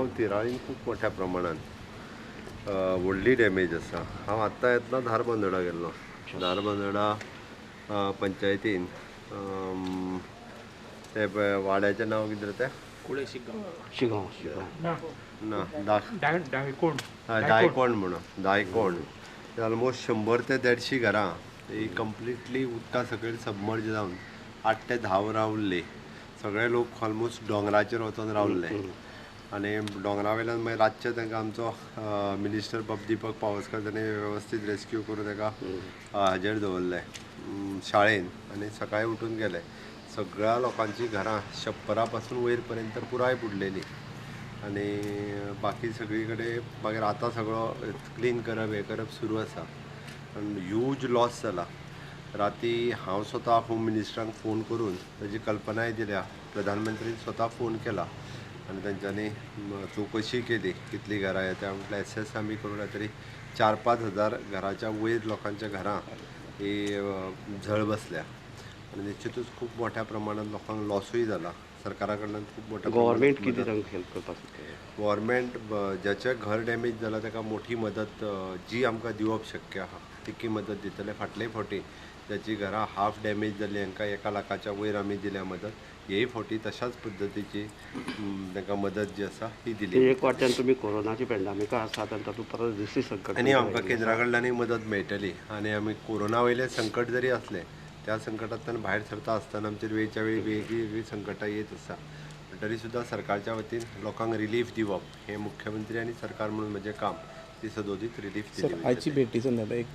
मडगांव तिराळीन खूप मोठ्या प्रमाणात व्हडली डॅमेज आसा. हांव आत्तां येतना धारबांदोडा गेल्लो. धारबांदोडा पंचायतीन ते वाड्याचें नांव कितें रे तें? ना दायकोण म्हणून दायकोण. ऑलमोस्ट 100 ते 150 घरां ही कंप्लिटली उदका सकयल सबमर्ज जावन 8 ते 10 वरां उरली. सगळे लोक ऑलमोस्ट दोंगराचेर वचून रावल्ले आनी दोंगरा वयल्यान मागीर रातचे तांकां आमचो मिनिस्टर दीपक पावसकर ताणें वेवस्थीत रेस्क्यू करून ताका हाजेर दवरलें शाळेन आनी सकाळीं उठून गेले. सगळ्या लोकांची घरां छप्परा पासून वयर पर्यंत पुराय बुडलेली आनी बाकी सगळी कडेन मागीर आतां सगळो क्लीन करप हें करप सुरू आसा. आनी ह्यूज लॉस जाला. राती हांव स्वता होम मिनिस्टरांक फोन करून ताजी कल्पनाय दिल्या. प्रधानमंत्रीन स्वता फोन केला आनी तांच्यांनी चवकशी केली कितलीं घरां येता. म्हटल्यार एसेस आमी करून तरी 4-5 हजार घराच्या वयर लोकांच्या घरां ही झळ बसल्या आनी निश्चितूच खूब मोठ्या प्रमाणात लोकांक लॉसूय जाला. सरकारा कडल्यान खूब मोठ्या गव्हर्मेंट कितें तांकां हेल्प करपाक गव्हर्मेंट ज्याचें घर डॅमेज जालां ताका मोठी मदत जी आमकां दिवप शक्य आहा तितकी मदत दितले. फाटलेय फावटी ज्याची घरां हाफ डॅमेज जाल्ली हांकां 1 लाखाच्या वयर आमी दिल्या मदत. हेय फावटी तशाच पद्दतीची तांकां मदत जी आसा ही दिली. एक वाट्यान तुमी कोरोनाची पॅन्डेमिका आसात आनी तातूंत परत दुसरी संकट आनी आमकां केंद्रा कडल्यानय मदत मेळटली आनी आमी कोरोना वयले संकट जरी असलें त्या संकटांतल्यान भायर सरता आसतना आमचेर वेळच्या वेळी वेगळी संकटां येत आसा. तरी सुद्दां सरकारच्या वतीन लोकांक रिलीफ दिवप हें मुख्यमंत्री आनी सरकार म्हणून म्हजें काम. ती सदोदीत रिलीफ दिली. आयची भेटी संदर्भात एक